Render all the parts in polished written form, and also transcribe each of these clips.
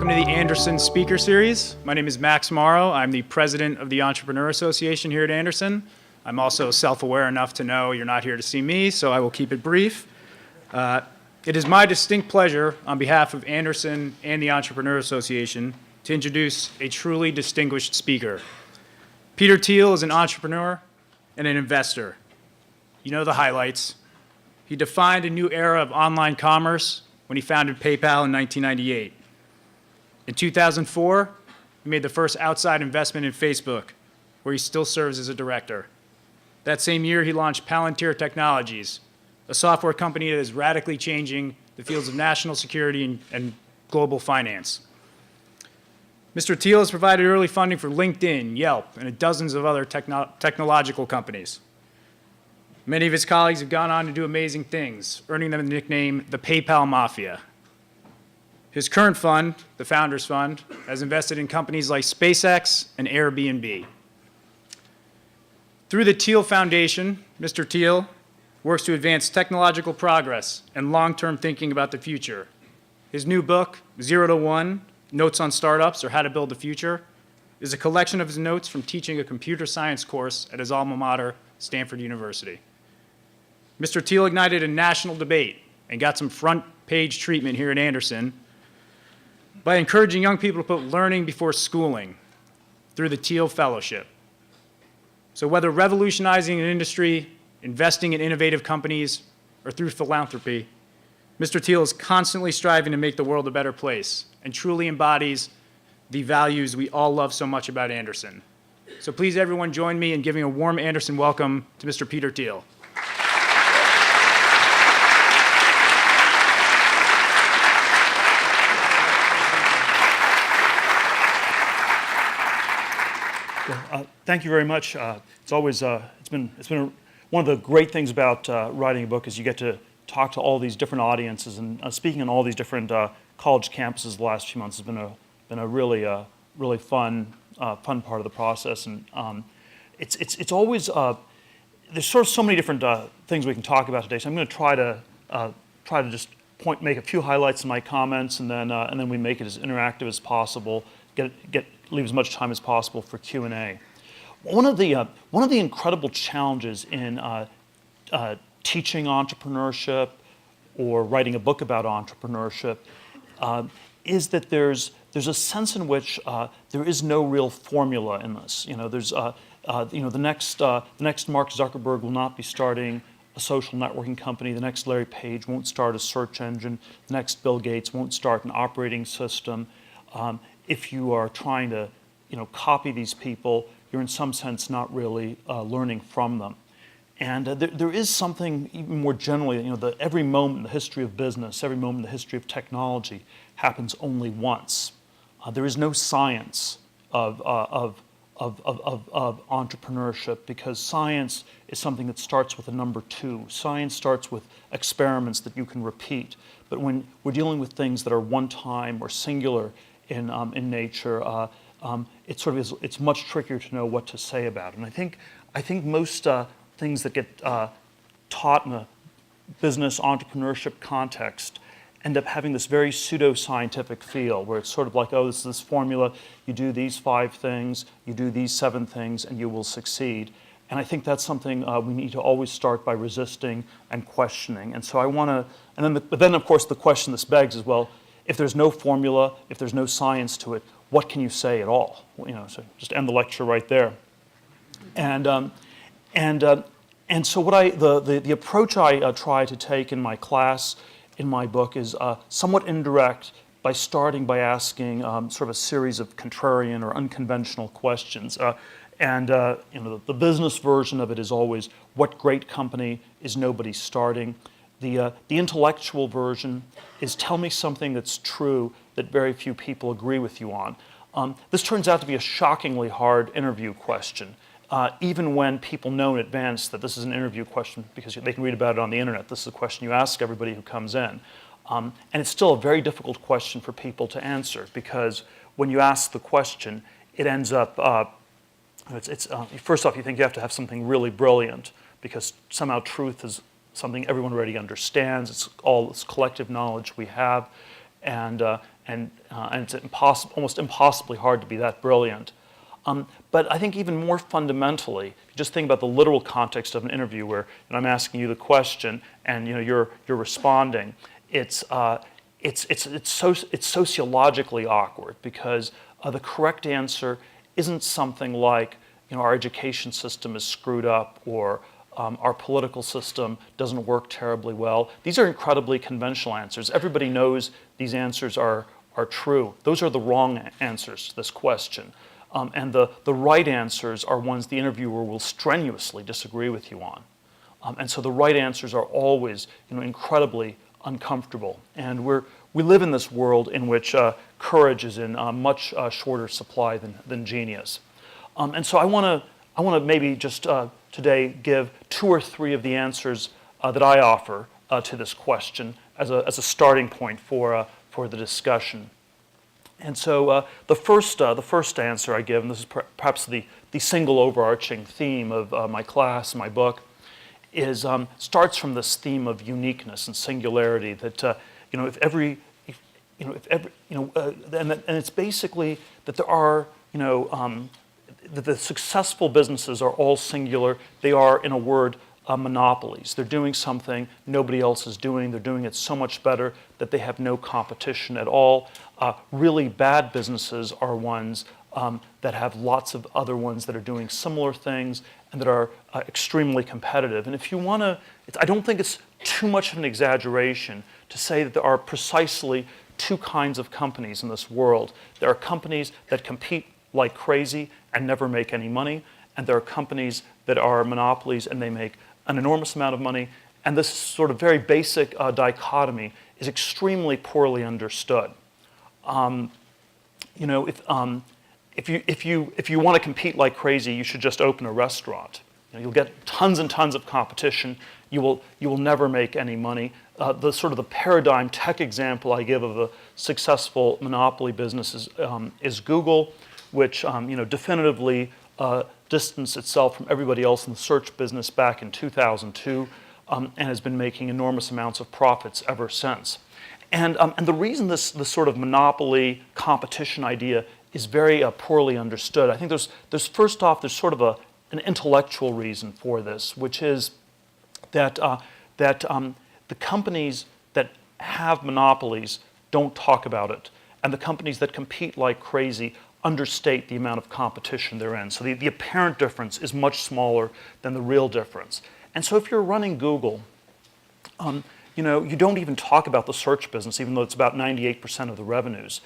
Welcome to the Anderson Speaker Series. My name is Max Morrow. I'm the president of the Entrepreneur Association here at Anderson. I'm also self-aware enough to know you're not here to see me, so I will keep it brief. It is my distinct pleasure on behalf of Anderson and the Entrepreneur Association to introduce a truly distinguished speaker. Peter Thiel is an entrepreneur and an investor. You know the highlights. He defined a new era of online commerce when he founded PayPal in 1998. In 2004, he made the first outside investment in Facebook, where he still serves as a director. That same year, he launched Palantir Technologies, a software company that is radically changing the fields of national security and global finance. Mr. Thiel has provided early funding for LinkedIn, Yelp, and dozens of other technological companies. Many of his colleagues have gone on to do amazing things, earning them the nickname the PayPal Mafia. His current fund, the Founders Fund, has invested in companies like SpaceX and Airbnb. Through the Thiel Foundation, Mr. Thiel works to advance technological progress and long-term thinking about the future. His new book, 0 to 1, Notes on Startups or How to Build the Future, is a collection of his notes from teaching a computer science course at his alma mater, Stanford University. Mr. Thiel ignited a national debate and got some front-page treatment here at Anderson by encouraging young people to put learning before schooling through the Thiel Fellowship. So whether revolutionizing an industry, investing in innovative companies, or through philanthropy, Mr. Thiel is constantly striving to make the world a better place and truly embodies the values we all love so much about Anderson. So please, everyone, join me in giving a warm Anderson welcome to Mr. Peter Thiel. Thank you very much. It's been one of the great things about writing a book is you get to talk to all these different audiences, and speaking on all these different college campuses the last few months has been a really fun part of the process. And it's always there's sort of so many different things we can talk about today. So I'm going to try to just make a few highlights in my comments, and then we make it as interactive as possible. Leave as much time as possible for Q&A. One of the incredible challenges in teaching entrepreneurship or writing a book about entrepreneurship is that there's a sense in which there is no real formula in this. The next Mark Zuckerberg will not be starting a social networking company. The next Larry Page won't start a search engine. The next Bill Gates won't start an operating system. If you are trying to, copy these people, you're in some sense not really learning from them. And there is something even more generally, that every moment in the history of business, every moment in the history of technology happens only once. There is no science of entrepreneurship, because science is something that starts with a number 2. Science starts with experiments that you can repeat. But when we're dealing with things that are one-time or singular in nature, it's much trickier to know what to say about it. And I think most things that get taught in a business entrepreneurship context end up having this very pseudo-scientific feel, where it's sort of like, oh, this is this formula, you do these 5 things, you do these 7 things, and you will succeed. And I think that's something we need to always start by resisting and questioning. And so I want to, but then of course the question this begs is, well, if there's no formula, if there's no science to it, what can you say at all? So just end the lecture right there. And so the approach I try to take in my class, in my book, is somewhat indirect, by starting by asking sort of a series of contrarian or unconventional questions. The business version of it is always, what great company is nobody starting? The intellectual version is, tell me something that's true that very few people agree with you on. This turns out to be a shockingly hard interview question, even when people know in advance that this is an interview question because they can read about it on the internet. This is a question you ask everybody who comes in. And it's still a very difficult question for people to answer, because when you ask the question, it ends up, first off, you think you have to have something really brilliant, because somehow truth is something everyone already understands. It's all this collective knowledge we have. And and it's almost impossibly hard to be that brilliant. But I think even more fundamentally, if you just think about the literal context of an interview where I'm asking you the question and you're responding, it's sociologically awkward because the correct answer isn't something like our education system is screwed up or our political system doesn't work terribly well. These are incredibly conventional answers. Everybody knows these answers are true. Those are the wrong answers to this question. And the right answers are ones the interviewer will strenuously disagree with you on. And so the right answers are always incredibly uncomfortable. And we live in this world in which courage is in much shorter supply than genius. And so I want to maybe just today give 2 or 3 of the answers that I offer to this question as a starting point for the discussion. And so the first answer I give, and this is perhaps the single overarching theme of my class, my book, is starts from this theme of uniqueness and singularity. That and it's basically that there are that the successful businesses are all singular. They are, in a word, monopolies. They're doing something nobody else is doing. They're doing it so much better that they have no competition at all. Really bad businesses are ones that have lots of other ones that are doing similar things and that are extremely competitive. And if you want to, I don't think it's too much of an exaggeration to say that there are precisely 2 kinds of companies in this world. There are companies that compete like crazy and never make any money, and there are companies that are monopolies and they make an enormous amount of money. And this sort of very basic dichotomy is extremely poorly understood. If you want to compete like crazy, you should just open a restaurant. You'll get tons and tons of competition. You will never make any money. The sort of the paradigm tech example I give of a successful monopoly business is Google, which definitively distanced itself from everybody else in the search business back in 2002, and has been making enormous amounts of profits ever since. And the reason this sort of monopoly competition idea is very poorly understood, I think there's first off there's sort of an intellectual reason for this, which is that the companies that have monopolies don't talk about it, and the companies that compete like crazy understate the amount of competition they're in. So the apparent difference is much smaller than the real difference. And so if you're running Google, you don't even talk about the search business, even though it's about 98% of the revenues.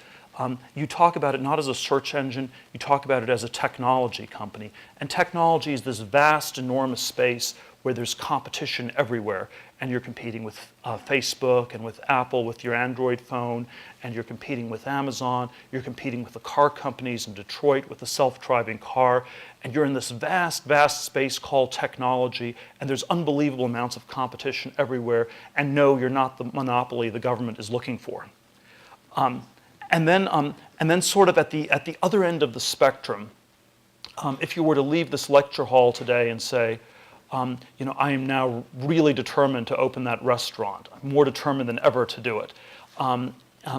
You talk about it not as a search engine, you talk about it as a technology company. And technology is this vast, enormous space where there's competition everywhere. And you're competing with Facebook and with Apple with your Android phone, and you're competing with Amazon, you're competing with the car companies in Detroit with the self-driving car, and you're in this vast, vast space called technology, and there's unbelievable amounts of competition everywhere, and no, you're not the monopoly the government is looking for. And then sort of at the other end of the spectrum, if you were to leave this lecture hall today and say, I am now really determined to open that restaurant. I'm more determined than ever to do it.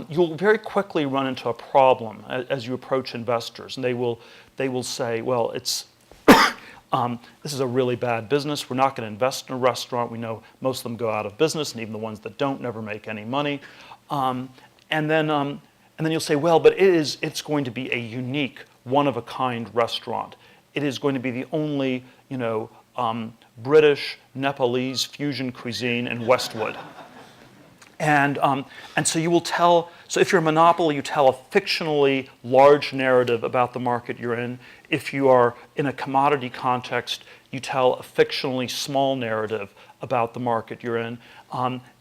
You'll very quickly run into a problem as you approach investors, and they will say, well, it's this is a really bad business. We're not going to invest in a restaurant. We know most of them go out of business, and even the ones that don't never make any money. And then you'll say, well, but it's going to be a unique, one-of-a-kind restaurant. It is going to be the only, British, Nepalese fusion cuisine in Westwood. And so you will tell, so if you're a monopoly, you tell a fictionally large narrative about the market you're in. If you are in a commodity context, you tell a fictionally small narrative about the market you're in.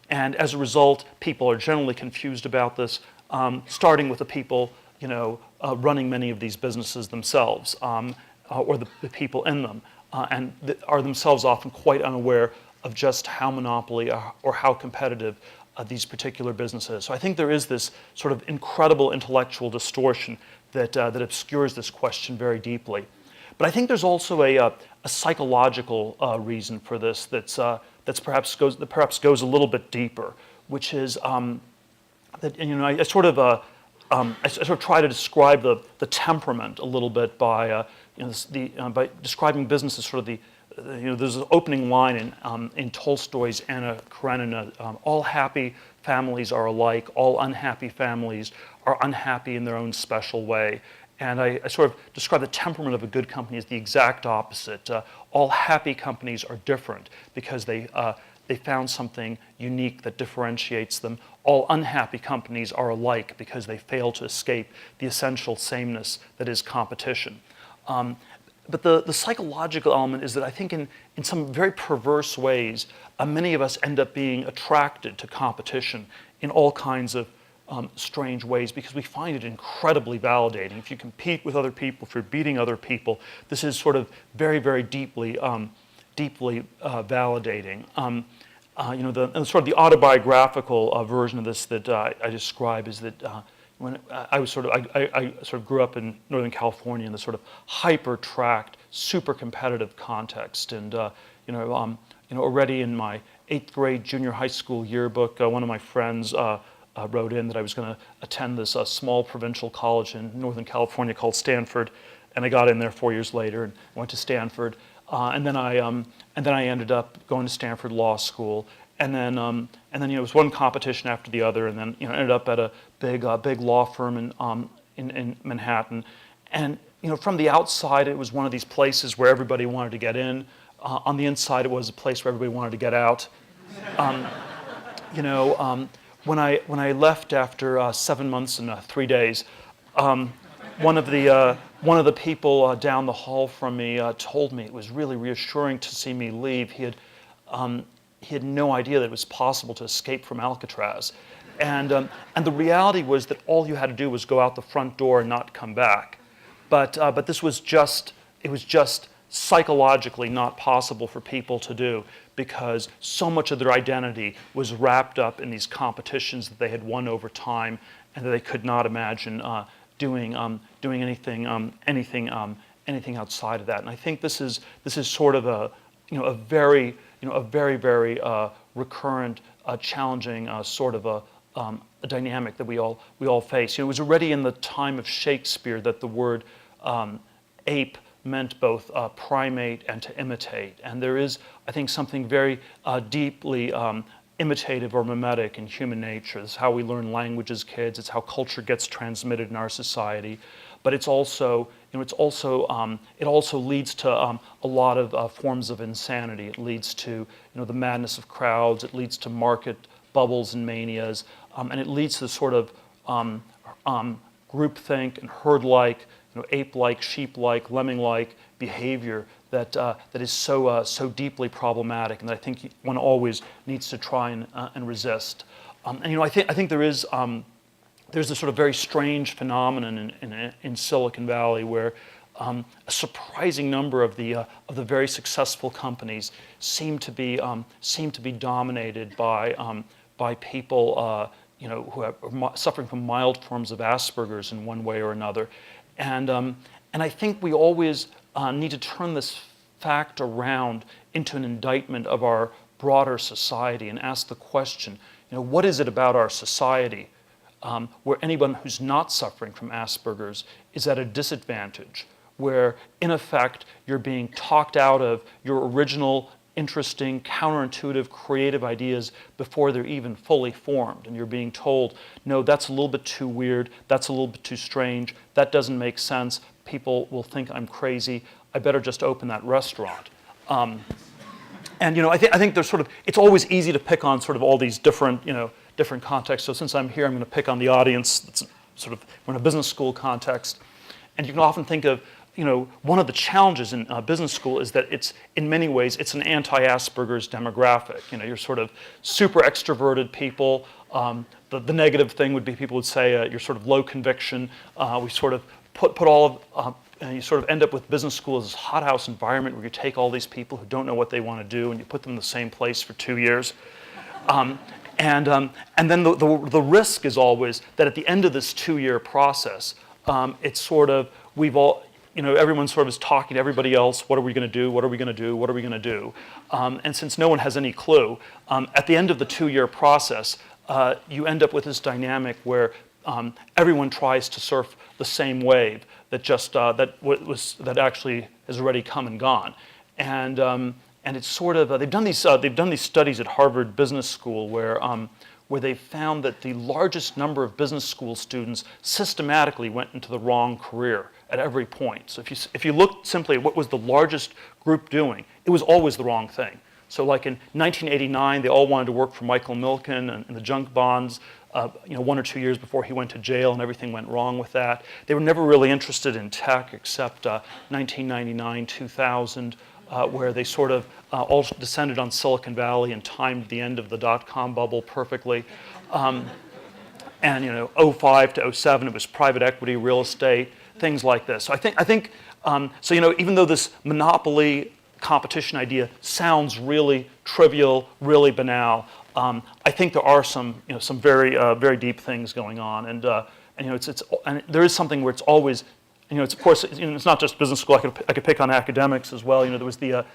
And as a result, people are generally confused about this, starting with the people, running many of these businesses themselves, or the people in them. And are themselves often quite unaware of just how monopoly or how competitive these particular businesses. So I think there is this sort of incredible intellectual distortion that obscures this question very deeply. But I think there's also a psychological reason for this that perhaps goes a little bit deeper, which is that I sort of I sort of try to describe the temperament a little bit by by describing business as sort of there's an opening line in Tolstoy's Anna Karenina, all happy families are alike, all unhappy families are unhappy in their own special way. And I sort of describe the temperament of a good company as the exact opposite. All happy companies are different because they found something unique that differentiates them. All unhappy companies are alike because they fail to escape the essential sameness that is competition. But the psychological element is that I think in some very perverse ways, many of us end up being attracted to competition in all kinds of strange ways because we find it incredibly validating. If you compete with other people, if you're beating other people, this is sort of very, very deeply validating. And sort of the autobiographical version of this that I describe is that when I sort of grew up in Northern California in this sort of hyper-tracked, super competitive context, and already in my 8th grade junior high school yearbook, one of my friends wrote in that I was going to attend this small provincial college in Northern California called Stanford, and I got in there 4 years later and went to Stanford, and then I ended up going to Stanford Law School, and then it was one competition after the other, and then ended up at a big law firm in Manhattan, and from the outside it was one of these places where everybody wanted to get in. On the inside it was a place where everybody wanted to get out. When I left after 7 months and 3 days, one of the people down the hall from me told me it was really reassuring to see me leave. He had no idea that it was possible to escape from Alcatraz, and the reality was that all you had to do was go out the front door and not come back. But this was just psychologically not possible for people to do because so much of their identity was wrapped up in these competitions that they had won over time, and that they could not imagine doing anything outside of that. And I think this is sort of a very recurrent, challenging sort of a dynamic that we all face. It was already in the time of Shakespeare that the word ape meant both primate and to imitate. And there is, I think, something very deeply imitative or mimetic in human nature. This is how we learn language as kids. It's how culture gets transmitted in our society. But it also leads to a lot of forms of insanity. It leads to the madness of crowds. It leads to market bubbles and manias, and it leads to sort of groupthink and herd-like, ape-like, sheep-like, lemming-like behavior that is so deeply problematic, and that I think one always needs to try and resist. I think there's this sort of very strange phenomenon in Silicon Valley where a surprising number of the very successful companies seem to be dominated by people who are suffering from mild forms of Asperger's in one way or another. And I think we always need to turn this fact around into an indictment of our broader society and ask the question, what is it about our society where anyone who's not suffering from Asperger's is at a disadvantage, where in effect you're being talked out of your original interesting, counterintuitive, creative ideas before they're even fully formed. And you're being told, no, that's a little bit too weird, that's a little bit too strange, that doesn't make sense, people will think I'm crazy, I better just open that restaurant. And I think there's sort of, it's always easy to pick on sort of all these different contexts. So since I'm here, I'm going to pick on the audience that's sort of, we're in a business school context. And you can often think of, one of the challenges in business school is that it's, in many ways, it's an anti-Asperger's demographic. You're sort of super extroverted people. The negative thing would be people would say you're sort of low conviction. We sort of put all of, you sort of end up with business school as this hothouse environment where you take all these people who don't know what they want to do and you put them in the same place for 2 years. And then the risk is always that at the end of this 2-year process, it's sort of, everyone sort of is talking to everybody else, what are we going to do, what are we going to do, what are we going to do? And since no one has any clue, at the end of the 2-year process, you end up with this dynamic where everyone tries to surf the same wave that actually has already come and gone, and it's sort of they've done these studies at Harvard Business School where they found that the largest number of business school students systematically went into the wrong career at every point. So if you look simply at what was the largest group doing, it was always the wrong thing. So like in 1989, they all wanted to work for Michael Milken and the junk bonds, 1 or 2 years before he went to jail and everything went wrong with that. They were never really interested in tech except 1999, 2000, where they sort of all descended on Silicon Valley and timed the end of the dot-com bubble perfectly. And 05 to 07, it was private equity, real estate, things like this. So I think even though this monopoly competition idea sounds really trivial, really banal, I think there are some very deep things going on, and there is something where it's always. It's of course, it's not just business school. I could pick on academics as well. There was the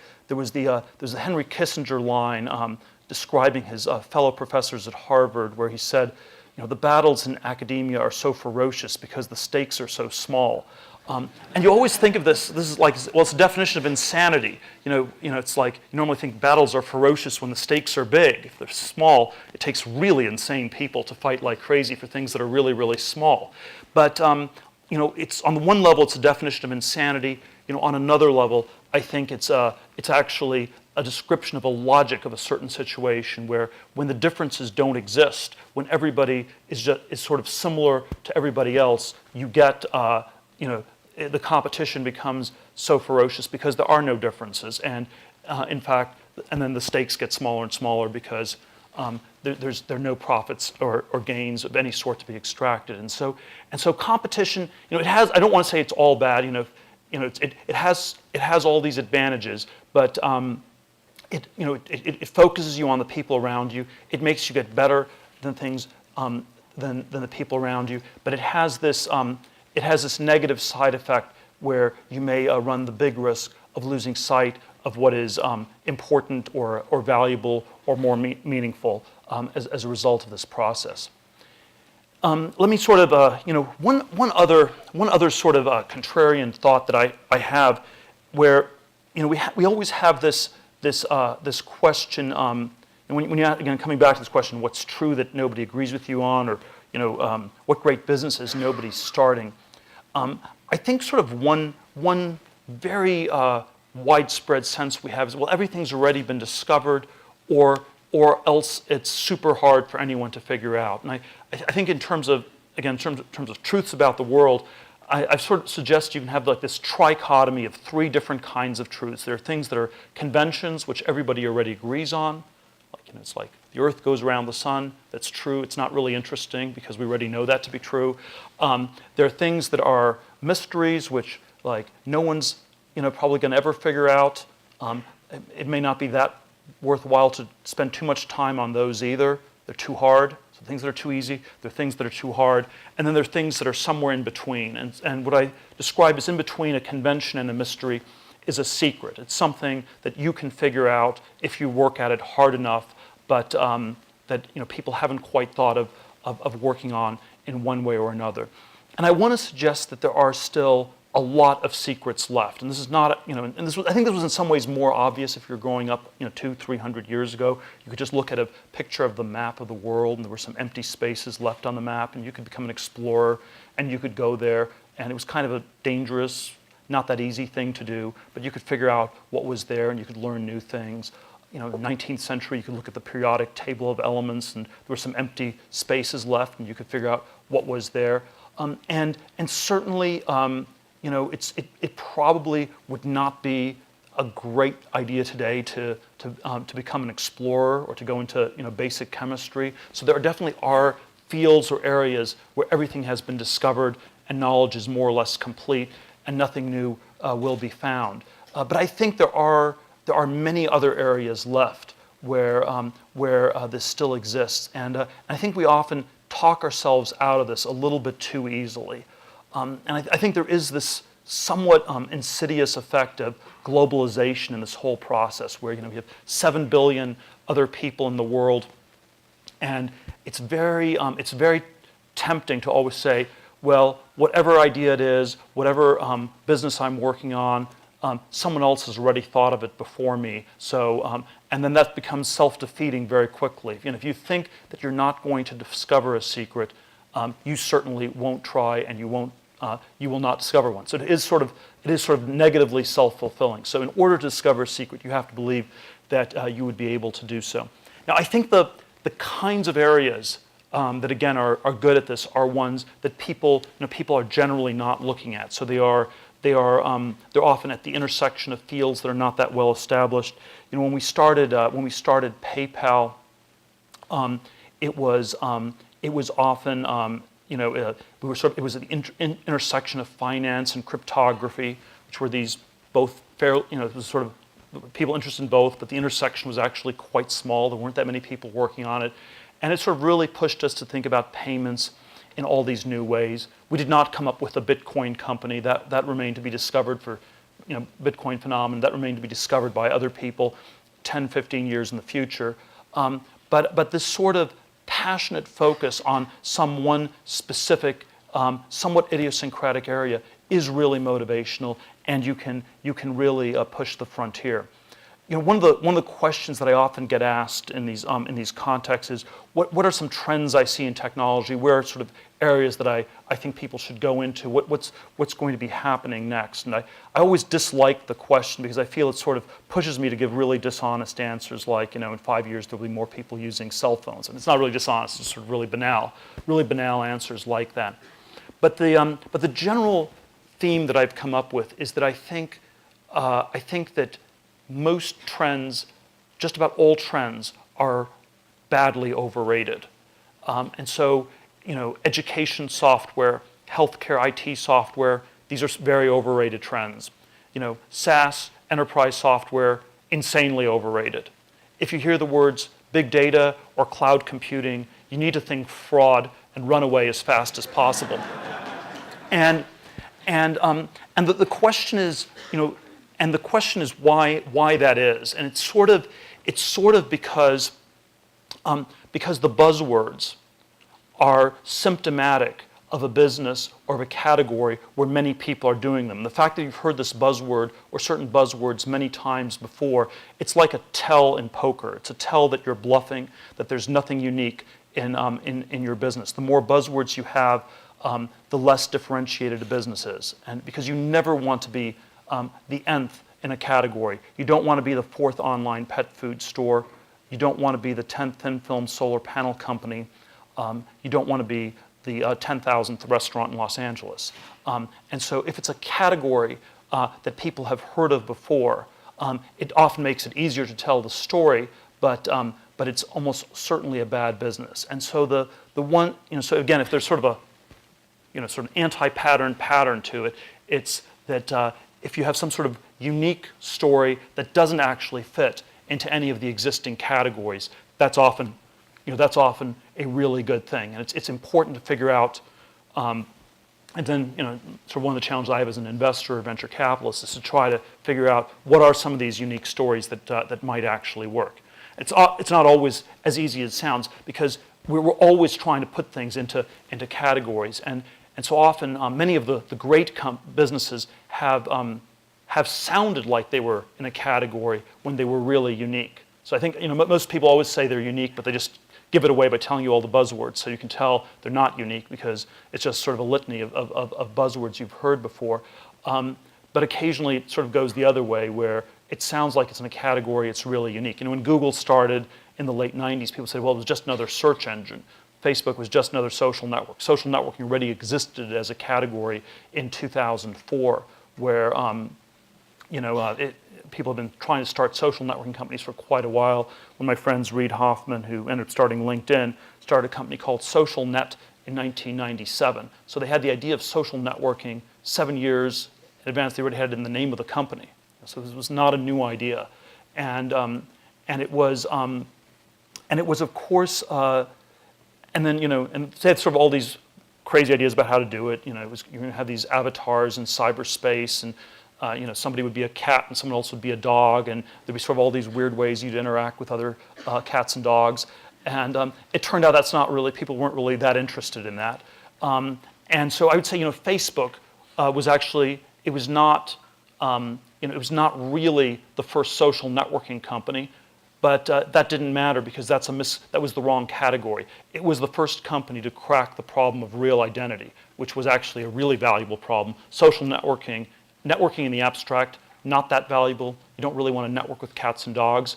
Henry Kissinger line describing his fellow professors at Harvard, where he said, the battles in academia are so ferocious because the stakes are so small. And you always think of this is like, well, it's a definition of insanity. It's like you normally think battles are ferocious when the stakes are big. If they're small, it takes really insane people to fight like crazy for things that are really, really small. But it's on the one level, it's a definition of insanity. On another level, I think it's actually a description of a logic of a certain situation where when the differences don't exist, when everybody is sort of similar to everybody else, you get the competition becomes so ferocious because there are no differences, and in fact, and then the stakes get smaller and smaller because there are no profits or gains of any sort to be extracted, and so competition. It has. I don't want to say it's all bad. It has all these advantages, but it focuses you on the people around you. It makes you get better than things than the people around you. But it has this negative side effect where you may run the big risk of losing sight of what is important or valuable or more meaningful as a result of this process. Let me sort of one other sort of contrarian thought that I have, where we always have this question, and when you're again coming back to this question, what's true that nobody agrees with you on, or what great businesses nobody's starting. I think sort of one very widespread sense we have is, well, everything's already been discovered, or else it's super hard for anyone to figure out. And I think in terms of truths about the world, I sort of suggest you can have like this trichotomy of three different kinds of truths. There are things that are conventions, which everybody already agrees on. It's like the Earth goes around the sun. That's true. It's not really interesting because we already know that to be true. There are things that are mysteries, which like no one's probably going to ever figure out. It may not be that worthwhile to spend too much time on those either. They're too hard. So things that are too easy, there are things that are too hard, and then there are things that are somewhere in between. And what I describe as in between a convention and a mystery is a secret. It's something that you can figure out if you work at it hard enough, but that people haven't quite thought of working on in one way or another. And I want to suggest that there are still a lot of secrets left. And this is not, and I think this was in some ways more obvious if you're growing up, 200-300 years ago. You could just look at a picture of the map of the world, and there were some empty spaces left on the map, and you could become an explorer, and you could go there, and it was kind of a dangerous, not that easy thing to do, but you could figure out what was there, and you could learn new things. In the 19th century, you could look at the periodic table of elements, and there were some empty spaces left, and you could figure out what was there. And certainly, it probably would not be a great idea today to become an explorer or to go into basic chemistry. So there definitely are fields or areas where everything has been discovered and knowledge is more or less complete, and nothing new will be found. But I think there are many other areas left where this still exists, and I think we often talk ourselves out of this a little bit too easily. And I think there is this somewhat insidious effect of globalization in this whole process, where you have 7 billion other people in the world, and it's very tempting to always say, well, whatever idea it is, whatever business I'm working on, someone else has already thought of it before me. So, and then that becomes self-defeating very quickly. If you think that you're not going to discover a secret, you certainly won't try, and you will not discover one. So it is sort of negatively self-fulfilling. So in order to discover a secret, you have to believe that you would be able to do so. Now, I think the kinds of areas that again are good at this are ones that people are generally not looking at. So they're often at the intersection of fields that are not that well established. When we started PayPal, it was often it was at the intersection of finance and cryptography, which were these both fairly, it was sort of people interested in both, but the intersection was actually quite small. There weren't that many people working on it. And it sort of really pushed us to think about payments in all these new ways. We did not come up with a Bitcoin company. That remained to be discovered for, Bitcoin phenomenon. That remained to be discovered by other people 10, 15 years in the future. But this sort of passionate focus on some one specific, somewhat idiosyncratic area is really motivational, and you can really push the frontier. One of the questions that I often get asked in these contexts is, what are some trends I see in technology? Where are sort of areas that I think people should go into? What's going to be happening next? And I always dislike the question because I feel it sort of pushes me to give really dishonest answers, like, in 5 years there'll be more people using cell phones. And it's not really dishonest, it's sort of really banal answers like that. But the general theme that I've come up with is that I think that most trends, just about all trends, are badly overrated. And so, education software, healthcare IT software, these are very overrated trends. SaaS, enterprise software, insanely overrated. If you hear the words big data or cloud computing, you need to think fraud and run away as fast as possible. And the question is, and the question is why that is, and it's sort of because the buzzwords are symptomatic of a business or of a category where many people are doing them. The fact that you've heard this buzzword or certain buzzwords many times before, it's like a tell in poker. It's a tell that you're bluffing, that there's nothing unique in your business. The more buzzwords you have, the less differentiated a business is, and because you never want to be the nth in a category. You don't want to be the 4th online pet food store. You don't want to be the 10th thin film solar panel company. You don't want to be the 10,000th restaurant in Los Angeles. And so if it's a category that people have heard of before, it often makes it easier to tell the story, but it's almost certainly a bad business. And so the one, so again, if there's sort of a sort of anti-pattern to it, it's that if you have some sort of unique story that doesn't actually fit into any of the existing categories, that's often a really good thing. And it's important to figure out, and then sort of one of the challenges I have as an investor or venture capitalist is to try to figure out what are some of these unique stories that might actually work. It's not always as easy as it sounds, because we're always trying to put things into categories, and so often many of the great businesses have sounded like they were in a category when they were really unique. So I think most people always say they're unique, but they just give it away by telling you all the buzzwords, so you can tell they're not unique because it's just sort of a litany of buzzwords you've heard before. But occasionally it sort of goes the other way, where it sounds like it's in a category it's really unique. When Google started in the late 90s, people said, well, it was just another search engine. Facebook was just another social network. Social networking already existed as a category in 2004, where people have been trying to start social networking companies for quite a while. One of my friends, Reid Hoffman, who ended up starting LinkedIn, started a company called SocialNet in 1997. So they had the idea of social networking 7 years in advance. They already had it in the name of the company. So this was not a new idea, and it was of course, and then and they had sort of all these crazy ideas about how to do it. You're going to have these avatars in cyberspace, and somebody would be a cat and someone else would be a dog, and there'd be sort of all these weird ways you'd interact with other cats and dogs. And it turned out people weren't really that interested in that. And so I would say, Facebook was actually, it was not really the first social networking company, but that didn't matter because that was the wrong category. It was the first company to crack the problem of real identity, which was actually a really valuable problem. Social networking in the abstract, not that valuable. You don't really want to network with cats and dogs.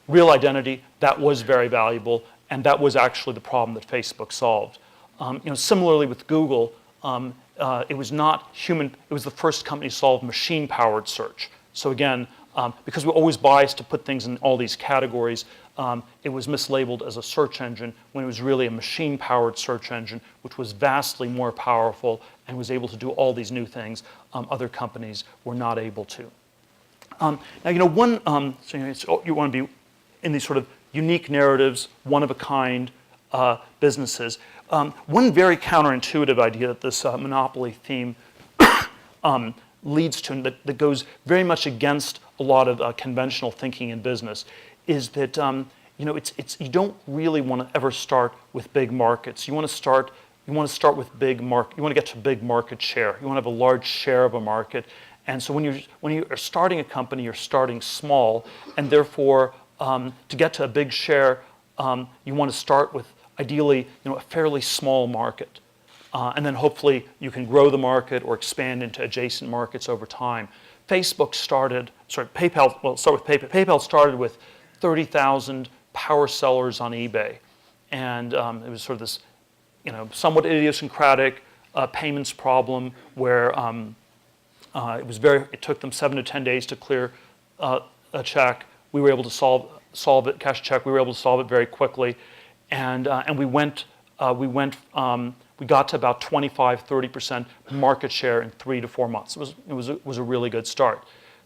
Real identity, that was very valuable, and that was actually the problem that Facebook solved. Similarly with Google, it was not human. It was the first company to solve machine-powered search. So again, because we're always biased to put things in all these categories, it was mislabeled as a search engine when it was really a machine-powered search engine, which was vastly more powerful and was able to do all these new things other companies were not able to. Now, you want to be in these sort of unique narratives, one-of-a-kind businesses. One very counterintuitive idea that this monopoly theme leads to, and that goes very much against a lot of conventional thinking in business, is that you don't really want to ever start with big markets. You want to start with big market. You want to get to big market share. You want to have a large share of a market. And so when you are starting a company, you're starting small, and therefore to get to a big share, you want to start with ideally a fairly small market. And then hopefully you can grow the market or expand into adjacent markets over time. PayPal started with 30,000 power sellers on eBay. And it was sort of this somewhat idiosyncratic payments problem where it took them 7 to 10 days to clear a check. We were able to solve it, cash check. We were able to solve it very quickly. And we got to about 25-30% market share in 3 to 4 months. It was a really good start.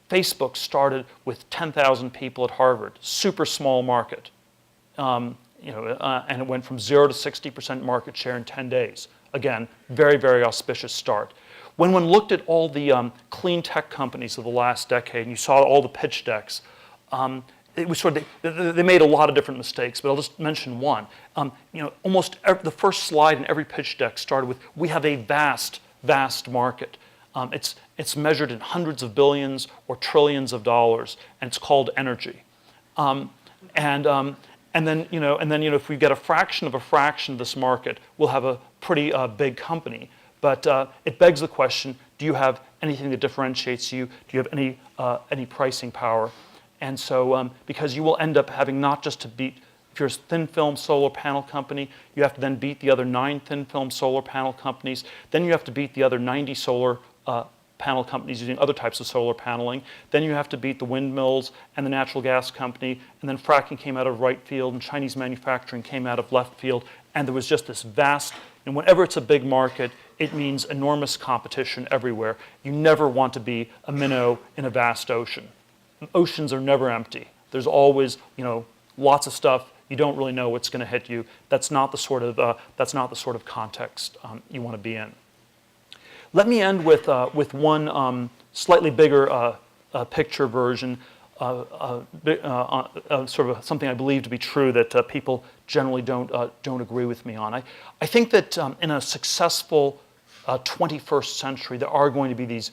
Facebook started with 10,000 people at Harvard, super small market, and it went from 0 to 60% market share in 10 days. Again, very, very auspicious start. When one looked at all the clean tech companies of the last decade, and you saw all the pitch decks, it was they made a lot of different mistakes, but I'll just mention one. The first slide in every pitch deck started with, "We have a vast, vast market." It's measured in hundreds of billions or trillions of dollars, and it's called energy. And then if we get a fraction of this market, we'll have a pretty big company. But it begs the question: do you have anything that differentiates you? Do you have any pricing power? And so, because you will end up having not just to beat, if you're a thin film solar panel company, you have to then beat the other 9 thin film solar panel companies. Then you have to beat the other 90 solar panel companies using other types of solar paneling. Then you have to beat the windmills and the natural gas company. And then fracking came out of right field, and Chinese manufacturing came out of left field. And there was just this vast, and whenever it's a big market, it means enormous competition everywhere. You never want to be a minnow in a vast ocean. Oceans are never empty. There's always, lots of stuff. You don't really know what's going to hit you. That's not the sort of context you want to be in. Let me end with one slightly bigger picture version, sort of something I believe to be true that people generally don't agree with me on. I think that in a successful 21st century, there are going to be these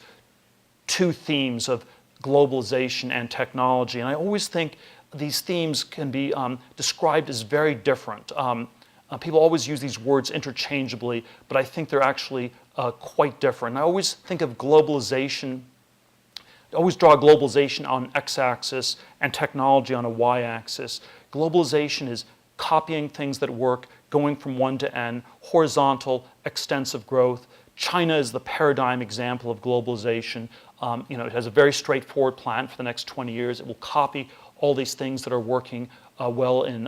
two themes of globalization and technology. And I always think these themes can be described as very different. People always use these words interchangeably, but I think they're actually quite different. I always think of globalization, I always draw globalization on an x-axis and technology on a y-axis. Globalization is copying things that work, going from one to n, horizontal, extensive growth. China is the paradigm example of globalization. It has a very straightforward plan for the next 20 years. It will copy all these things that are working well in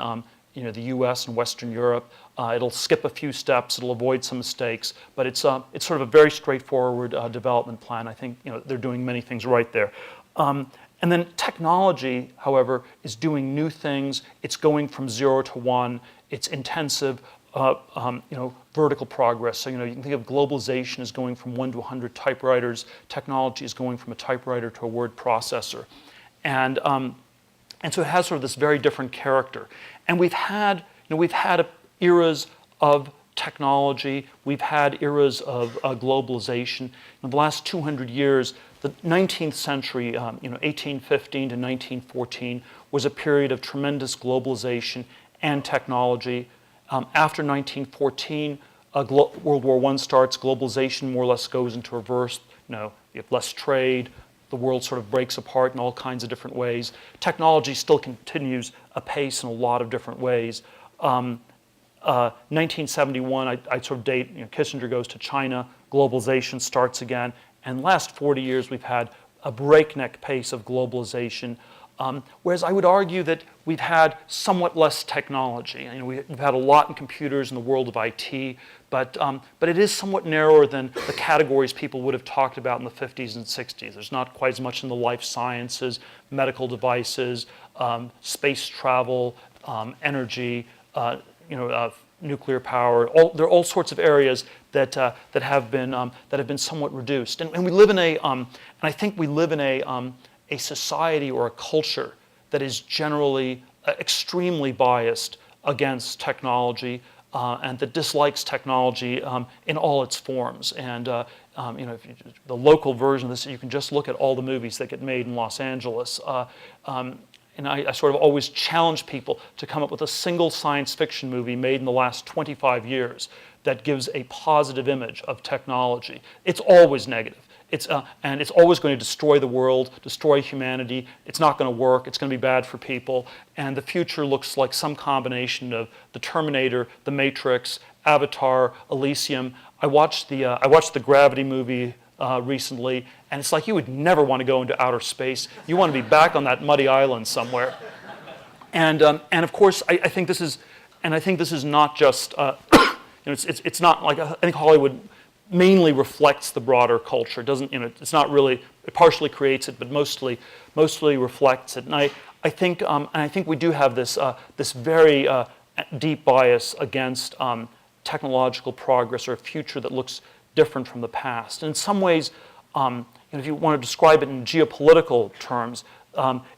the U.S. and Western Europe. It'll skip a few steps. It'll avoid some mistakes. But it's sort of a very straightforward development plan. I think they're doing many things right there. And then technology, however, is doing new things. It's going from 0 to 1. It's intensive. Vertical progress. So, you can think of globalization as going from 1 to 100 typewriters. Technology is going from a typewriter to a word processor. And And so it has sort of this very different character. And we've had eras of technology. We've had eras of globalization. In the last 200 years, the 19th century, 1815 to 1914, was a period of tremendous globalization and technology. After 1914, World War I starts. Globalization more or less goes into reverse. You have less trade. The world sort of breaks apart in all kinds of different ways. Technology still continues apace in a lot of different ways. 1971, I sort of date, Kissinger goes to China, globalization starts again, and the last 40 years we've had a breakneck pace of globalization, whereas I would argue that we've had somewhat less technology. We've had a lot in computers in the world of IT, but it is somewhat narrower than the categories people would have talked about in the 50s and 60s. There's not quite as much in the life sciences, medical devices, space travel, energy, nuclear power. There are all sorts of areas that have been somewhat reduced, and we live in and I think we live in a society or a culture that is generally extremely biased against technology and that dislikes technology in all its forms. And the local version of this, you can just look at all the movies that get made in Los Angeles. And I sort of always challenge people to come up with a single science fiction movie made in the last 25 years that gives a positive image of technology. It's always negative. And it's always going to destroy the world, destroy humanity. It's not going to work. It's going to be bad for people. And the future looks like some combination of the Terminator, the Matrix, Avatar, Elysium. I watched the Gravity movie recently, and it's like you would never want to go into outer space. You want to be back on that muddy island somewhere. And of course, I think this is not just it's not like, I think Hollywood mainly reflects the broader culture. It doesn't, it's not really, it partially creates it, but mostly reflects it. And I think we do have this very deep bias against technological progress or a future that looks different from the past. And in some ways, if you want to describe it in geopolitical terms,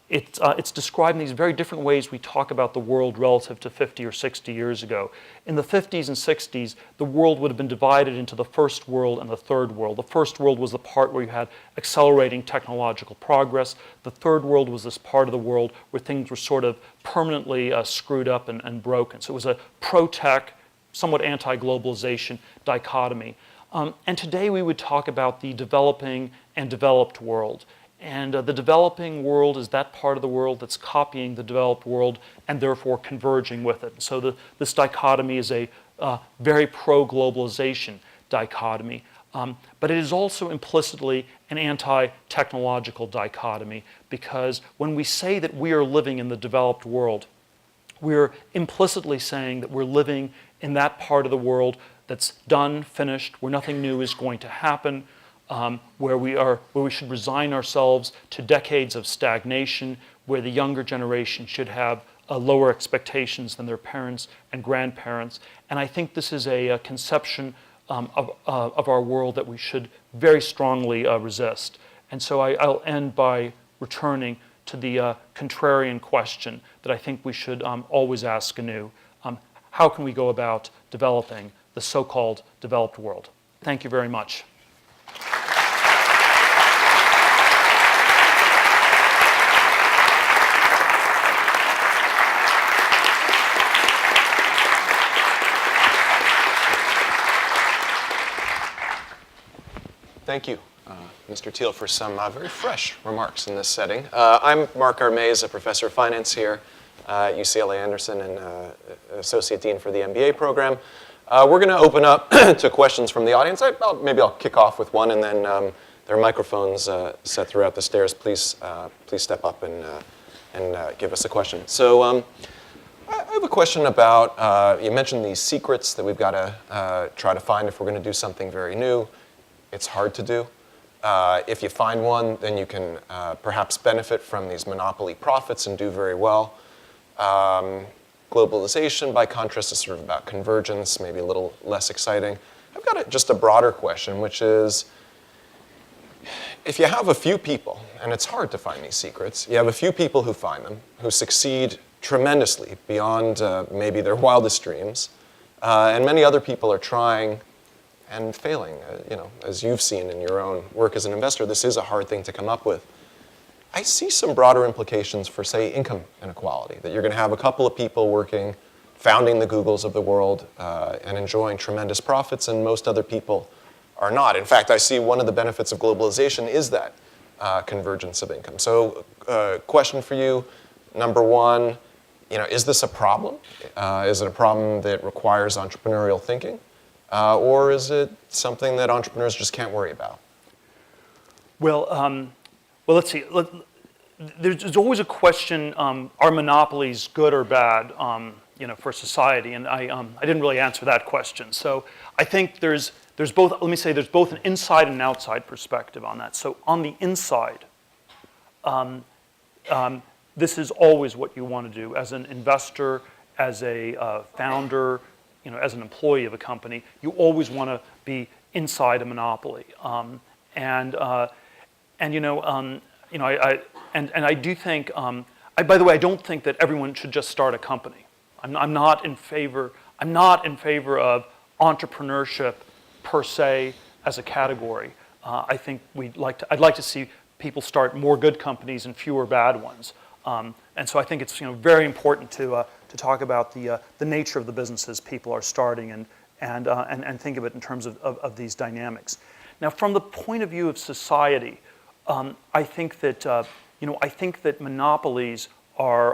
it's described in these very different ways we talk about the world relative to 50 or 60 years ago. In the 50s and 60s, the world would have been divided into the first world and the third world. The first world was the part where you had accelerating technological progress. The third world was this part of the world where things were sort of permanently screwed up and broken. So it was a pro-tech, somewhat anti-globalization dichotomy. And today we would talk about the developing and developed world. And the developing world is that part of the world that's copying the developed world and therefore converging with it. So this dichotomy is a very pro-globalization dichotomy. But it is also implicitly an anti-technological dichotomy, because when we say that we are living in the developed world, we're implicitly saying that we're living in that part of the world that's done, finished, where nothing new is going to happen, where we should resign ourselves to decades of stagnation, where the younger generation should have lower expectations than their parents and grandparents. And I think this is a conception of our world that we should very strongly resist. And so I'll end by returning to the contrarian question that I think we should always ask anew. How can we go about developing the so-called developed world? Thank you very much. Thank you, Mr. Thiel, for some very fresh remarks in this setting. I'm Mark Armez, a professor of finance here at UCLA Anderson and Associate Dean for the MBA program. We're going to open up to questions from the audience. Maybe I'll kick off with one, and then there are microphones set throughout the stairs. Please step up and give us a question. So I have a question about, you mentioned these secrets that we've got to try to find if we're going to do something very new. It's hard to do. If you find one, then you can perhaps benefit from these monopoly profits and do very well. Globalization, by contrast, is sort of about convergence, maybe a little less exciting. I've got just a broader question, which is, if you have a few people, and it's hard to find these secrets, you have a few people who find them, who succeed tremendously beyond maybe their wildest dreams, and many other people are trying and failing. As you've seen in your own work as an investor, this is a hard thing to come up with. I see some broader implications for, say, income inequality, that you're going to have a couple of people working, founding the Googles of the world, and enjoying tremendous profits, and most other people are not. In fact, I see one of the benefits of globalization is that convergence of income. So, question for you, number one, is this a problem? Is it a problem that requires entrepreneurial thinking? Or is it something that entrepreneurs just can't worry about? Well, let's see. There's always a question: are monopolies good or bad? For society, and I didn't really answer that question. So I think there's both. Let me say there's both an inside and an outside perspective on that. So on the inside, this is always what you want to do as an investor, as a founder, as an employee of a company. You always want to be inside a monopoly, and I do think. By the way, I don't think that everyone should just start a company. I'm not in favor of entrepreneurship per se as a category. I think I'd like to see people start more good companies and fewer bad ones. And so I think it's very important to talk about the nature of the businesses people are starting and think of it in terms of these dynamics. Now, from the point of view of society, I think that monopolies are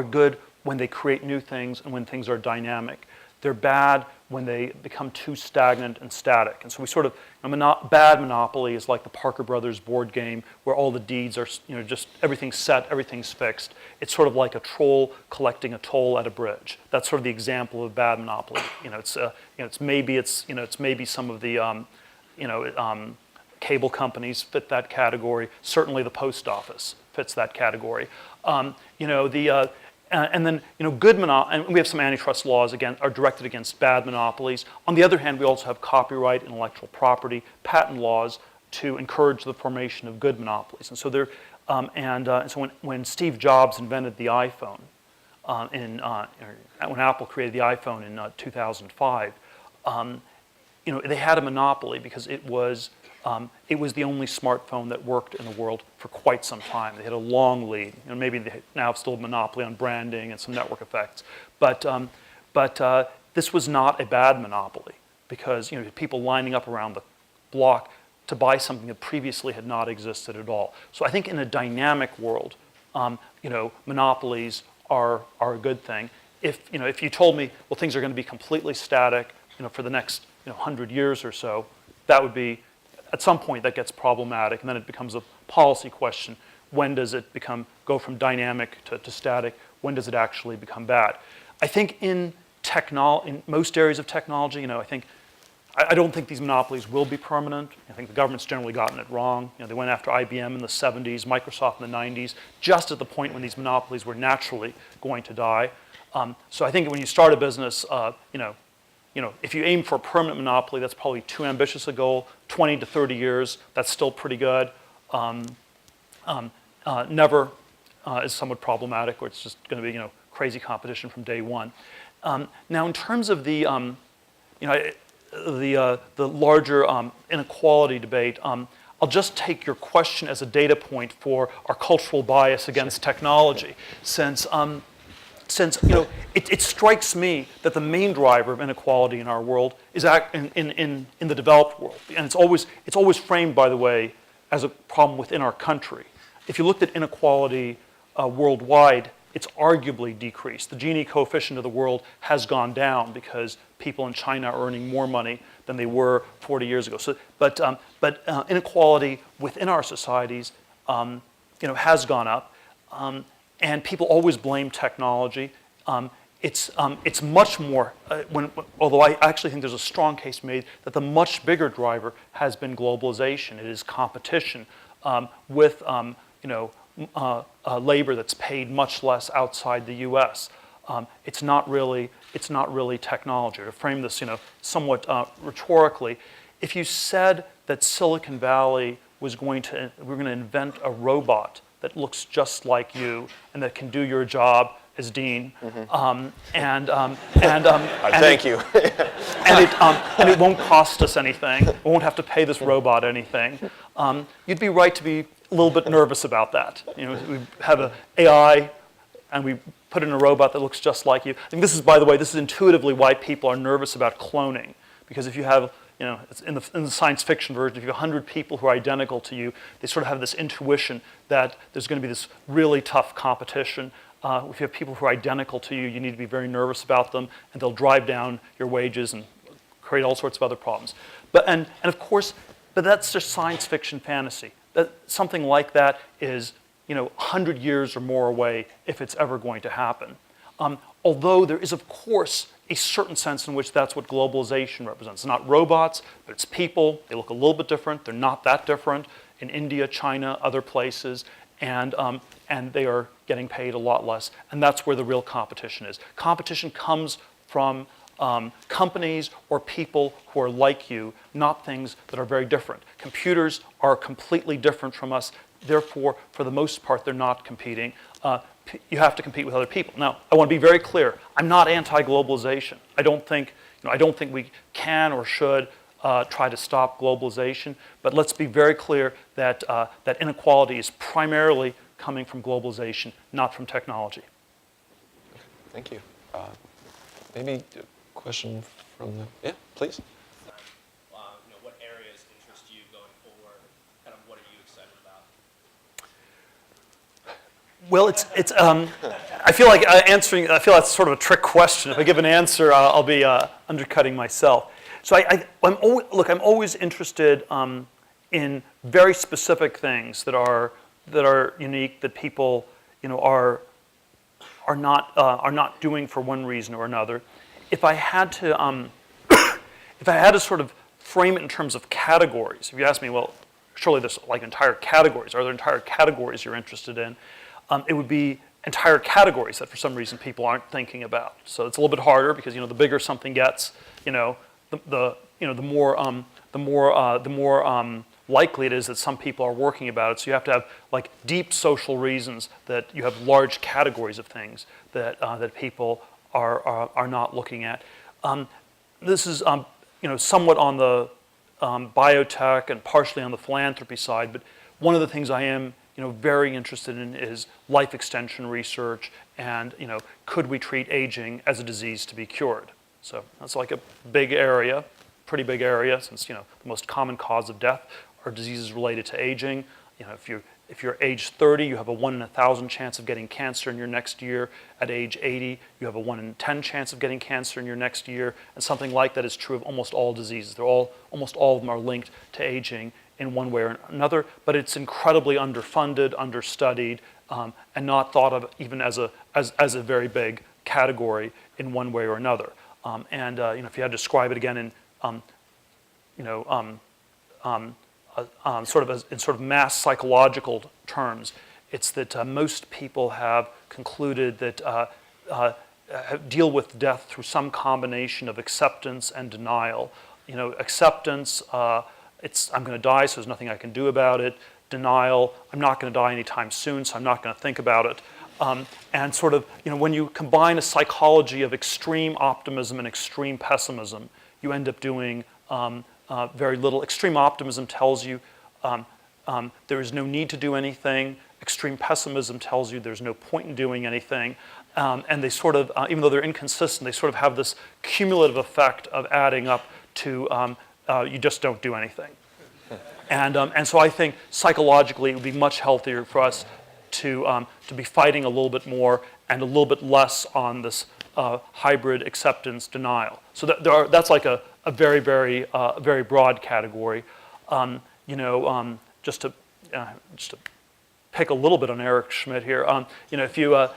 good when they create new things and when things are dynamic. They're bad when they become too stagnant and static. And so we sort of, bad monopoly is like the Parker Brothers board game where all the deeds are, just everything's set, everything's fixed. It's sort of like a troll collecting a toll at a bridge. That's sort of the example of bad monopoly. It's maybe some of the, cable companies fit that category. Certainly the post office fits that category. And then, good and we have some antitrust laws are directed against bad monopolies. On the other hand, we also have copyright, intellectual property, patent laws to encourage the formation of good monopolies. And so so when Steve Jobs invented the iPhone, when Apple created the iPhone in 2005, they had a monopoly because it was the only smartphone that worked in the world for quite some time. They had a long lead. Maybe they now have still a monopoly on branding and some network effects. But this was not a bad monopoly because people lining up around the block to buy something that previously had not existed at all. So I think in a dynamic world, monopolies are a good thing. If you told me, well, things are going to be completely static, for the next 100 years or so, that would be. At some point, that gets problematic, and then it becomes a policy question. When does it go from dynamic to static? When does it actually become bad? I think in most areas of technology, I don't think these monopolies will be permanent. I think the government's generally gotten it wrong. They went after IBM in the 70s, Microsoft in the 90s, just at the point when these monopolies were naturally going to die. So I think when you start a business, if you aim for a permanent monopoly, that's probably too ambitious a goal. 20 to 30 years, that's still pretty good. Never is somewhat problematic, or it's just going to be crazy competition from day one. Now, in terms of the larger inequality debate, I'll just take your question as a data point for our cultural bias against technology, since it strikes me that the main driver of inequality in our world is in the developed world, and it's always framed, by the way, as a problem within our country. If you looked at inequality worldwide, it's arguably decreased. The Gini coefficient of the world has gone down because people in China are earning more money than they were 40 years ago. So, but inequality within our societies, has gone up. And people always blame technology. It's much more, although I actually think there's a strong case made that the much bigger driver has been globalization. It is competition with labor that's paid much less outside the U.S. it's not really technology. To frame this, somewhat rhetorically, if you said that Silicon Valley we're going to invent a robot that looks just like you and that can do your job as dean, Thank you. and it won't cost us anything. We won't have to pay this robot anything. You'd be right to be a little bit nervous about that. We have an AI, and we put in a robot that looks just like you. And this is, by the way, this is intuitively why people are nervous about cloning, because if you have, it's in the science fiction version, if you have 100 people who are identical to you, they sort of have this intuition that there's going to be this really tough competition. If you have people who are identical to you, you need to be very nervous about them, and they'll drive down your wages and create all sorts of other problems. And of course, but that's just science fiction fantasy. Something like that is 100 years or more away if it's ever going to happen. Although there is, of course, a certain sense in which that's what globalization represents. It's not robots, but it's people. They look a little bit different. They're not that different in India, China, other places, and they are getting paid a lot less. And that's where the real competition is. Competition comes from companies or people who are like you, not things that are very different. Computers are completely different from us. Therefore, for the most part, they're not competing. You have to compete with other people. Now, I want to be very clear. I'm not anti-globalization. I don't think we can or should try to stop globalization. But let's be very clear that that inequality is primarily coming from globalization, not from technology. Thank you. Maybe a question from the, yeah, please. What areas interest you going forward? Kind of what are you excited about? Well, I feel like answering. I feel that's sort of a trick question. If I give an answer, I'll be undercutting myself. So I'm always interested in very specific things that are unique, that people are not doing for one reason or another. If I had to sort of frame it in terms of categories, if you ask me, well, surely there's like entire categories. Are there entire categories you're interested in? It would be entire categories that for some reason people aren't thinking about. So it's a little bit harder because the bigger something gets, the more likely it is that some people are working about it. So you have to have like deep social reasons that you have large categories of things that people are not looking at. This is somewhat on the biotech and partially on the philanthropy side, but one of the things I am very interested in is life extension research and could we treat aging as a disease to be cured? So that's like a big area, pretty big area, since the most common cause of death are diseases related to aging. If you're age 30, you have a 1 in 1,000 chance of getting cancer in your next year. At age 80, you have a 1 in 10 chance of getting cancer in your next year. And something like that is true of almost all diseases. Almost all of them are linked to aging in one way or another. But it's incredibly underfunded, understudied, and not thought of even as a very big category in one way or another. If you had to describe it again in sort of mass psychological terms, it's that most people have concluded that deal with death through some combination of acceptance and denial. Acceptance, I'm going to die, so there's nothing I can do about it. Denial, I'm not going to die anytime soon, so I'm not going to think about it. And sort of, when you combine a psychology of extreme optimism and extreme pessimism, you end up doing very little. Extreme optimism tells you there is no need to do anything. Extreme pessimism tells you there's no point in doing anything. And they sort of, even though they're inconsistent, they sort of have this cumulative effect of adding up to you just don't do anything. And so I think psychologically it would be much healthier for us to be fighting a little bit more and a little bit less on this hybrid acceptance denial. So that's like a very, very, very broad category. Just to pick a little bit on Eric Schmidt here. If you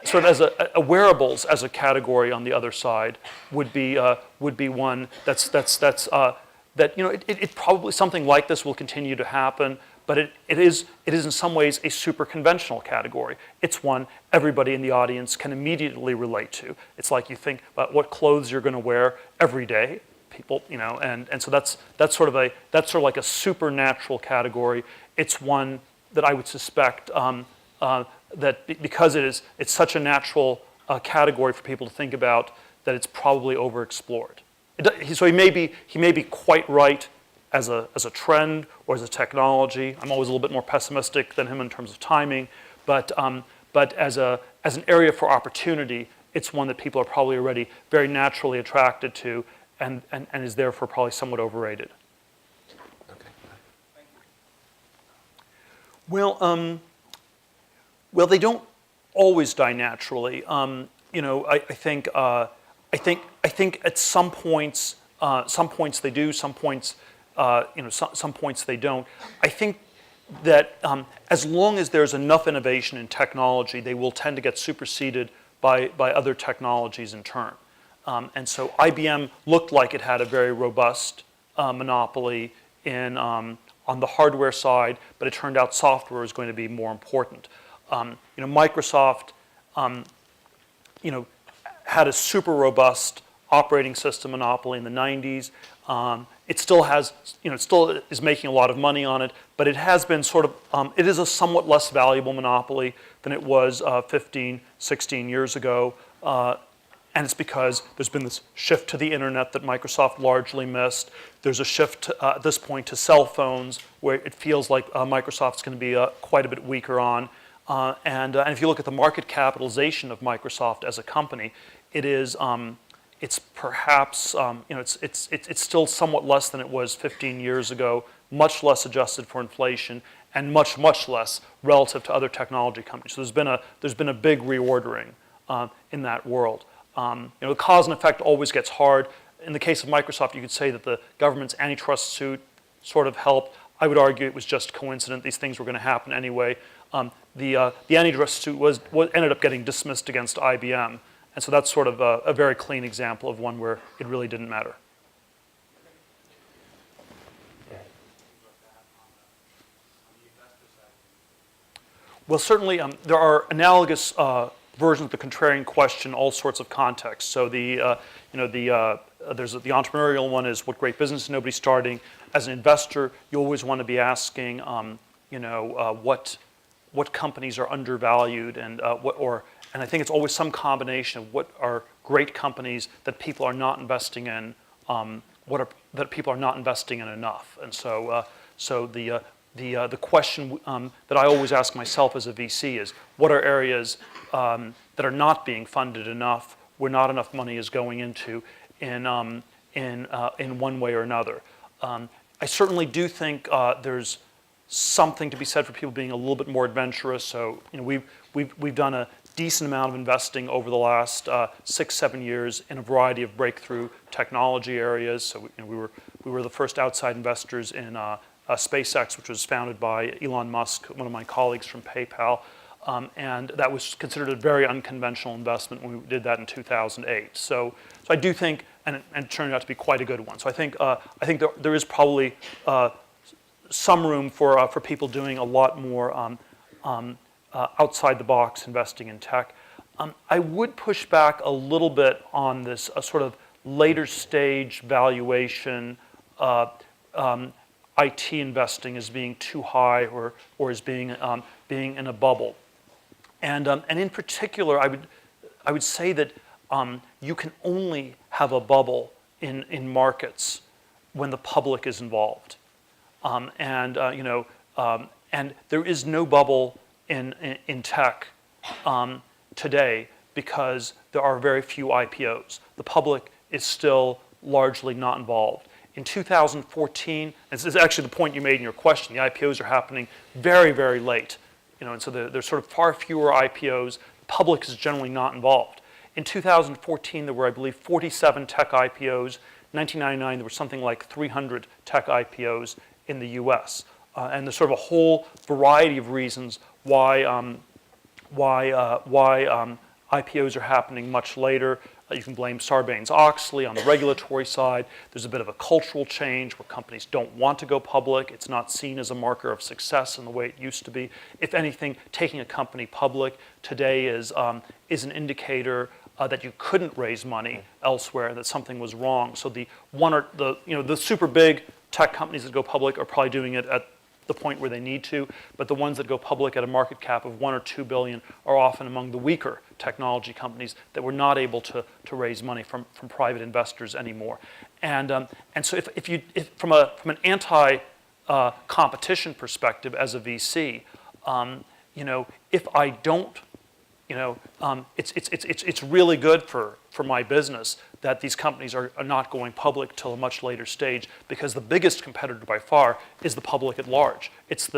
sort of as a wearables as a category on the other side would be one that it probably something like this will continue to happen, but it is in some ways a super conventional category. It's one everybody in the audience can immediately relate to. It's like you think about what clothes you're going to wear every day. People, and so that's sort of like a supernatural category. It's one that I would suspect that because it's such a natural category for people to think about, that it's probably overexplored. So he may be quite right as a trend or as a technology. I'm always a little bit more pessimistic than him in terms of timing, but as an area for opportunity, it's one that people are probably already very naturally attracted to, and is therefore probably somewhat overrated. Okay. Well, they don't always die naturally. I think at some points they do, some points some points they don't. I think that as long as there's enough innovation in technology, they will tend to get superseded by other technologies in turn. And so IBM looked like it had a very robust monopoly on the hardware side, but it turned out software is going to be more important. Microsoft, had a super robust operating system monopoly in the 90s. It still has, it still is making a lot of money on it, but it has been sort of, it is a somewhat less valuable monopoly than it was 15, 16 years ago. And it's because there's been this shift to the internet that Microsoft largely missed. There's a shift at this point to cell phones, where it feels like Microsoft's going to be quite a bit weaker on. And if you look at the market capitalization of Microsoft as a company, it is it's perhaps it's still somewhat less than it was 15 years ago, much less adjusted for inflation, and much less relative to other technology companies. So there's been a big reordering in that world. The cause and effect always gets hard. In the case of Microsoft, you could say that the government's antitrust suit sort of helped. I would argue it was just coincident. These things were going to happen anyway. The antitrust suit ended up getting dismissed against IBM. And so that's sort of a very clean example of one where it really didn't matter. Well, certainly there are analogous versions of the contrarian question, all sorts of contexts. So there's the entrepreneurial one is what great business is nobody starting. As an investor, you always want to be asking, what companies are undervalued and and I think it's always some combination of what are great companies that people are not investing in, that people are not investing in enough. And so the question that I always ask myself as a VC is, what are areas that are not being funded enough, where not enough money is going into in one way or another? I certainly do think there's something to be said for people being a little bit more adventurous. So we've done a decent amount of investing over the last 6-7 years in a variety of breakthrough technology areas. So we were the first outside investors in SpaceX, which was founded by Elon Musk, one of my colleagues from PayPal, and that was considered a very unconventional investment when we did that in 2008. So I do think, and it turned out to be quite a good one. So I think there is probably some room for people doing a lot more outside the box investing in tech. I would push back a little bit on this sort of later stage valuation. IT investing as being too high or as being in a bubble, and in particular, I would say that you can only have a bubble in markets when the public is involved, and there is no bubble in tech today because there are very few IPOs. The public is still largely not involved. In 2014, this is actually the point you made in your question, the IPOs are happening very, very late. And so there's sort of far fewer IPOs. The public is generally not involved. In 2014, there were, I believe, 47 tech IPOs. 1999, there were something like 300 tech IPOs in the US. And there's sort of a whole variety of reasons why IPOs are happening much later. You can blame Sarbanes-Oxley on the regulatory side. There's a bit of a cultural change where companies don't want to go public. It's not seen as a marker of success in the way it used to be. If anything, taking a company public today is an indicator that you couldn't raise money elsewhere, that something was wrong. So the super big tech companies that go public are probably doing it at the point where they need to, but the ones that go public at a market cap of 1 or 2 billion are often among the weaker technology companies that were not able to raise money from private investors anymore. And so if from an anti-competition perspective as a VC, if I don't, it's really good for my business that these companies are not going public till a much later stage, because the biggest competitor by far is the public at large. It's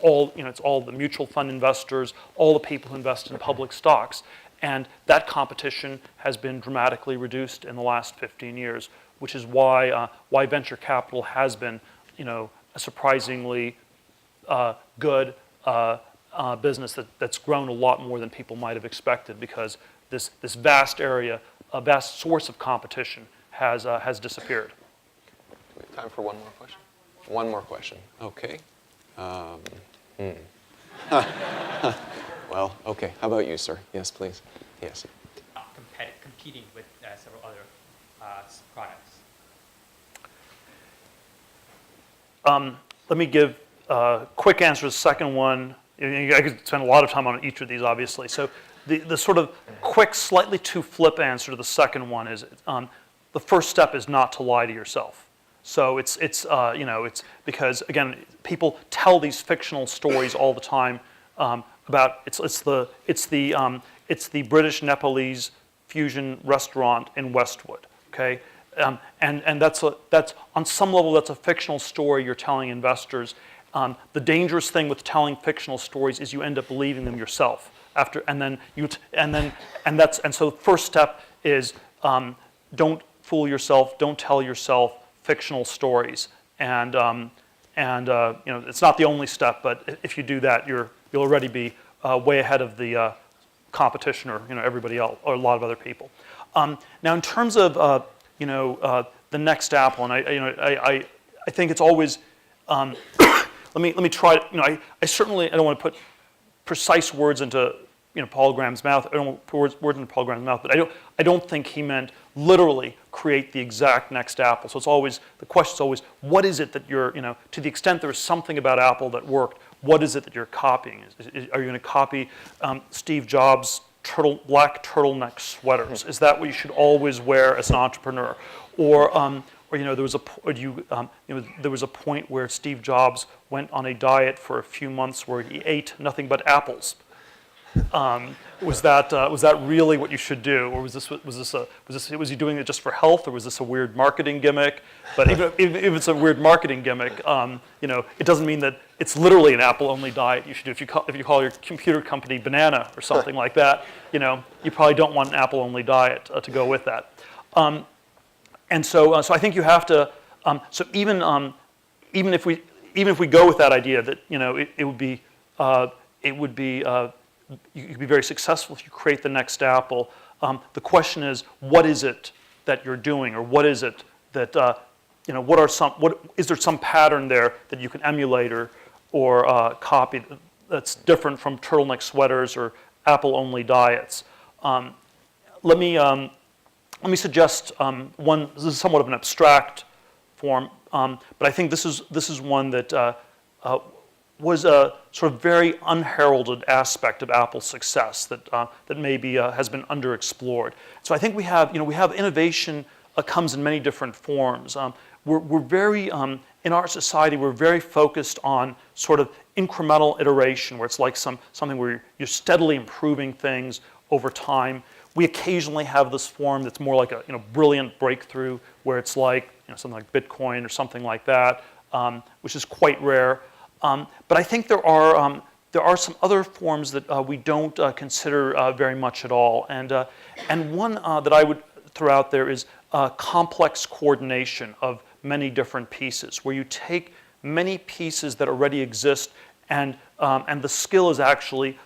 all the mutual fund investors, all the people who invest in public stocks, and that competition has been dramatically reduced in the last 15 years, which is why venture capital has been a surprisingly good business that's grown a lot more than people might have expected, because this vast area, a vast source of competition has disappeared. We have time for one more question? One more question. Okay. Well, okay. How about you, sir? Yes, please. Yes. Competing with several other products. Let me give a quick answer to the second one. I could spend a lot of time on each of these, obviously. So the sort of quick, slightly too flip answer to the second one is the first step is not to lie to yourself. So it's because, again, people tell these fictional stories all the time about it's the British Nepalese fusion restaurant in Westwood. Okay, and that's on some level that's a fictional story you're telling investors. The dangerous thing with telling fictional stories is you end up believing them yourself so the first step is don't fool yourself, don't tell yourself fictional stories, and it's not the only step, but if you do that, you'll already be way ahead of the competition or everybody else or a lot of other people. Now, in terms of the next Apple, and I think it's always let me try. I certainly don't want to put precise words into Paul Graham's mouth. I don't want to put words into Paul Graham's mouth, but I don't think he meant literally create the exact next Apple. So the question is always, what is it that you're to the extent there is something about Apple that worked, what is it that you're copying? Are you going to copy Steve Jobs' black turtleneck sweaters? Is that what you should always wear as an entrepreneur? Or there was a point where Steve Jobs went on a diet for a few months where he ate nothing but apples. Was that really what you should do, or was he doing it just for health, or was this a weird marketing gimmick? But even if it's a weird marketing gimmick, it doesn't mean that it's literally an apple-only diet you should do. If you call your computer company Banana or something like that, you probably don't want an apple-only diet to go with that. And so I think you have to. So even if we go with that idea that you could be very successful if you create the next Apple. The question is, what is it that you're doing, or what is it that is there some pattern there that you can emulate or copy that's different from turtleneck sweaters or Apple-only diets? Let me suggest one. This is somewhat of an abstract form, but I think this is one that was a sort of very unheralded aspect of Apple's success that maybe has been underexplored. So I think we have innovation comes in many different forms. We're very in our society we're very focused on sort of incremental iteration, where it's like something where you're steadily improving things over time. We occasionally have this form that's more like a brilliant breakthrough, where it's like something like Bitcoin or something like that, which is quite rare. But I think there are some other forms that we don't consider very much at all, and one that I would throw out there is complex coordination of many different pieces, where you take many pieces that already exist, and the skill is actually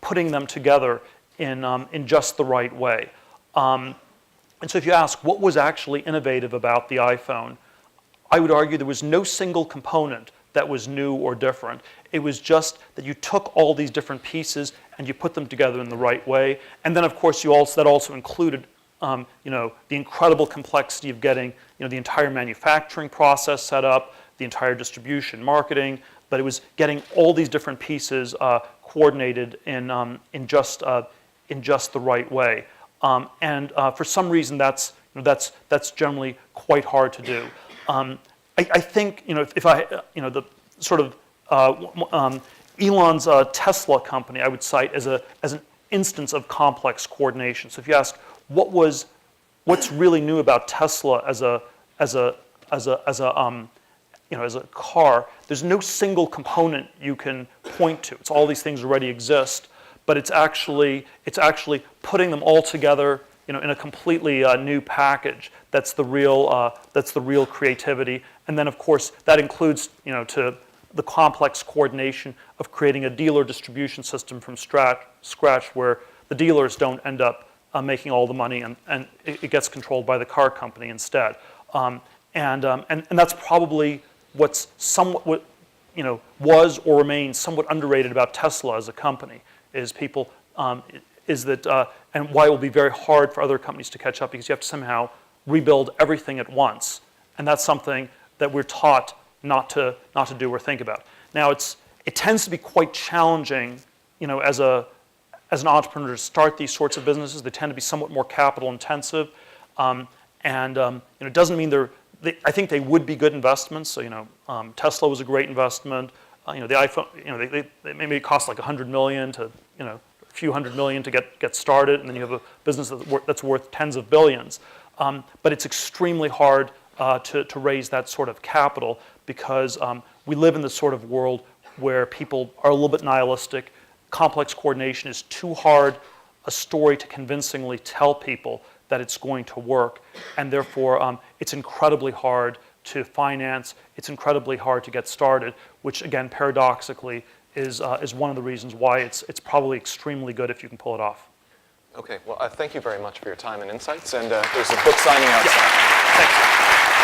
putting them together in just the right way. And so if you ask what was actually innovative about the iPhone, I would argue there was no single component that was new or different. It was just that you took all these different pieces and you put them together in the right way. And then, of course, that also included the incredible complexity of getting the entire manufacturing process set up, the entire distribution, marketing. But it was getting all these different pieces coordinated in just the right way. And for some reason, that's generally quite hard to do. I think the sort of Elon's Tesla company I would cite as an instance of complex coordination. So if you ask what's really new about Tesla as a car, there's no single component you can point to. It's all these things already exist, but it's actually putting them all together in a completely new package. That's the real creativity. And then, of course, that includes to the complex coordination of creating a dealer distribution system from scratch, where the dealers don't end up making all the money, and it gets controlled by the car company instead. And that's probably what's somewhat was or remains somewhat underrated about Tesla as a company is and why it will be very hard for other companies to catch up, because you have to somehow rebuild everything at once, and that's something that we're taught not to do or think about. Now it tends to be quite challenging, as an entrepreneur to start these sorts of businesses. They tend to be somewhat more capital intensive, and it doesn't mean I think they would be good investments. So Tesla was a great investment. The iPhone, they maybe cost like $100 million to a few $100 million to get started, and then you have a business that's worth tens of billions. But it's extremely hard to raise that sort of capital, because we live in this sort of world where people are a little bit nihilistic. Complex coordination is too hard a story to convincingly tell people that it's going to work, and therefore it's incredibly hard to finance. It's incredibly hard to get started, which again, paradoxically, is one of the reasons why it's probably extremely good if you can pull it off. Okay, well, thank you very much for your time and insights, and there's a book signing outside. Yeah. Thanks.